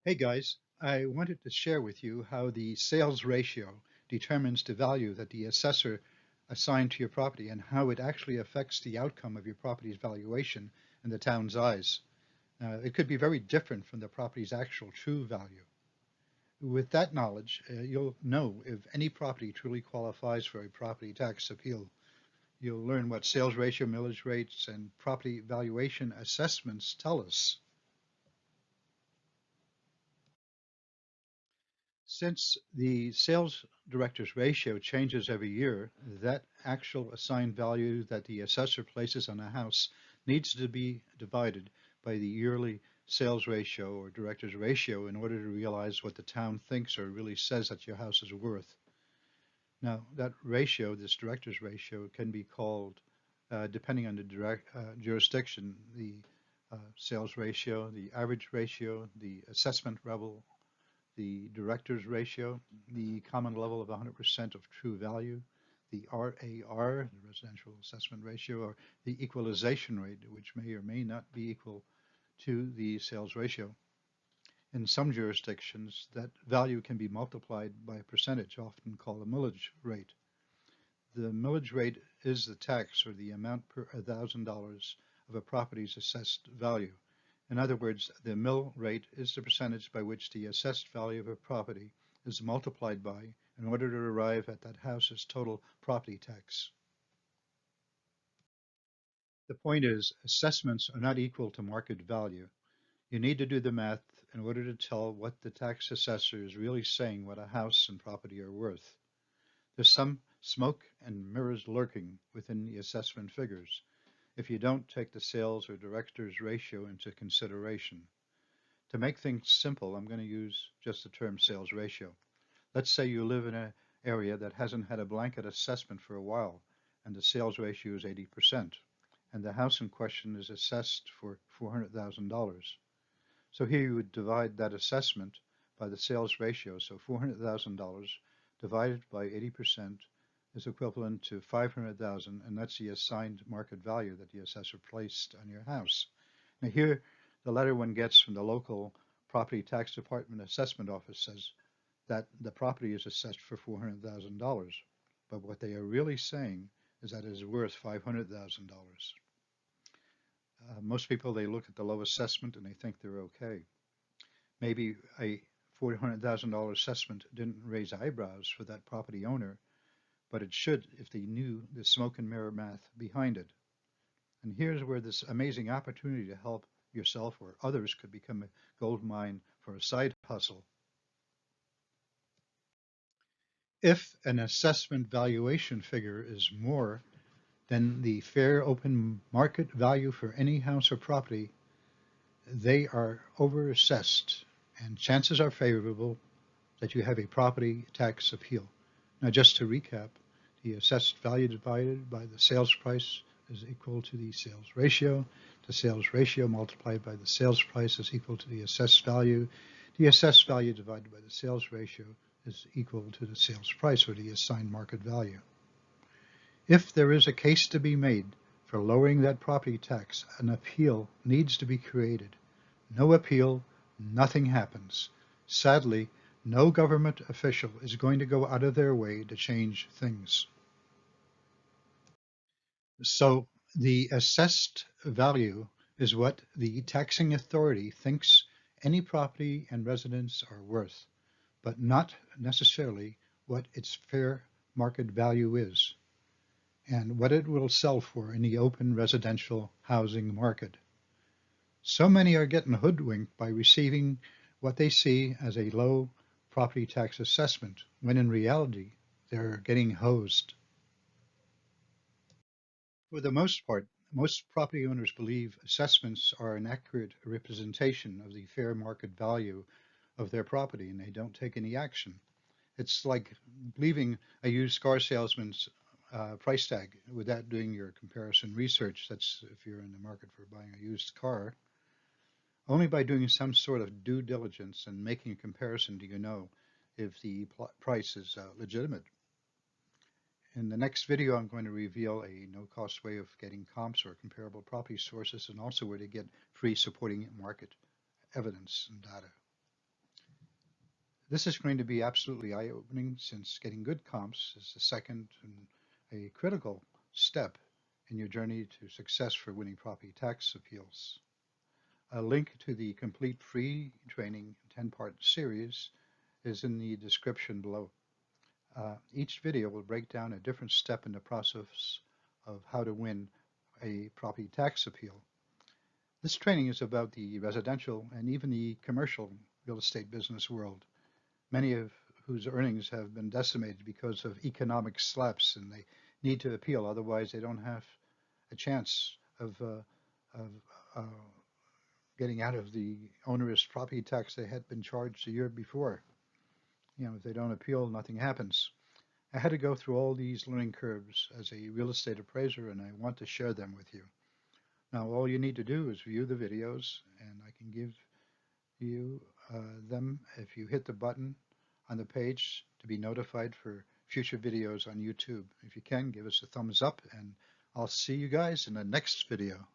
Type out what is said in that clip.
Hey guys, I wanted to share with you how the sales ratio determines the value that the assessor assigned to your property and how it actually affects the outcome of your property's valuation in the town's eyes. It could be very different from the property's actual true value. With that knowledge, you'll know if any property truly qualifies for a property tax appeal. You'll learn what sales ratio, millage rates, and property valuation assessments tell us. Since the sales director's ratio changes every year, that actual assigned value that the assessor places on a house needs to be divided by the yearly sales ratio or director's ratio in order to realize what the town thinks or really says that your house is worth. Now, that ratio, this director's ratio, can be called, depending on the jurisdiction, the sales ratio, the average ratio, the assessment level, the director's ratio, the common level of 100% of true value, the RAR, the residential assessment ratio, or the equalization rate, which may or may not be equal to the sales ratio. In some jurisdictions, that value can be multiplied by a percentage, often called a millage rate. The millage rate is the tax or the amount per $1,000 of a property's assessed value. In other words, the mill rate is the percentage by which the assessed value of a property is multiplied by in order to arrive at that house's total property tax. The point is, assessments are not equal to market value. You need to do the math in order to tell what the tax assessor is really saying what a house and property are worth. There's some smoke and mirrors lurking within the assessment figures if you don't take the sales or director's ratio into consideration. To make things simple, I'm going to use just the term sales ratio. Let's say you live in an area that hasn't had a blanket assessment for a while, and the sales ratio is 80%, and the house in question is assessed for $400,000. So here you would divide that assessment by the sales ratio. So $400,000 divided by 80% is equivalent to 500,000, and that's the assigned market value that the assessor placed on your house. Now here, the letter one gets from the local property tax department assessment office says that the property is assessed for $400,000, but what they are really saying is that it is worth $500,000. Most people, they look at the low assessment and they think they're okay. Maybe a $400,000 assessment didn't raise eyebrows for that property owner, but it should if they knew the smoke and mirror math behind it. And here's where this amazing opportunity to help yourself or others could become a gold mine for a side hustle. If an assessment valuation figure is more than the fair open market value for any house or property, they are overassessed, and chances are favorable that you have a property tax appeal. Now, just to recap, the assessed value divided by the sales price is equal to the sales ratio. The sales ratio multiplied by the sales price is equal to the assessed value. The assessed value divided by the sales ratio is equal to the sales price, or the assigned market value. If there is a case to be made for lowering that property tax, an appeal needs to be created. No appeal, nothing happens. Sadly, no government official is going to go out of their way to change things. So the assessed value is what the taxing authority thinks any property and residence are worth, but not necessarily what its fair market value is and what it will sell for in the open residential housing market. So many are getting hoodwinked by receiving what they see as a low property tax assessment, when in reality, they're getting hosed. For the most part, most property owners believe assessments are an accurate representation of the fair market value of their property, and they don't take any action. It's like believing a used car salesman's price tag without doing your comparison research. That's if you're in the market for buying a used car. Only by doing some sort of due diligence and making a comparison do you know if the price is legitimate. In the next video, I'm going to reveal a no-cost way of getting comps or comparable property sources, and also where to get free supporting market evidence and data. This is going to be absolutely eye-opening since getting good comps is the second and a critical step in your journey to success for winning property tax appeals. A link to the complete free training 10-part series is in the description below. Each video will break down a different step in the process of how to win a property tax appeal. This training is about the residential and even the commercial real estate business world, many of whose earnings have been decimated because of economic slaps, and they need to appeal, otherwise they don't have a chance of uh, getting out of the onerous property tax they had been charged a year before. If they don't appeal, nothing happens. I had to go through all these learning curves as a real estate appraiser, and I want to share them with you. Now, all you need to do is view the videos, and I can give you them if you hit the button on the page to be notified for future videos on YouTube. If you can, give us a thumbs up, and I'll see you guys in the next video.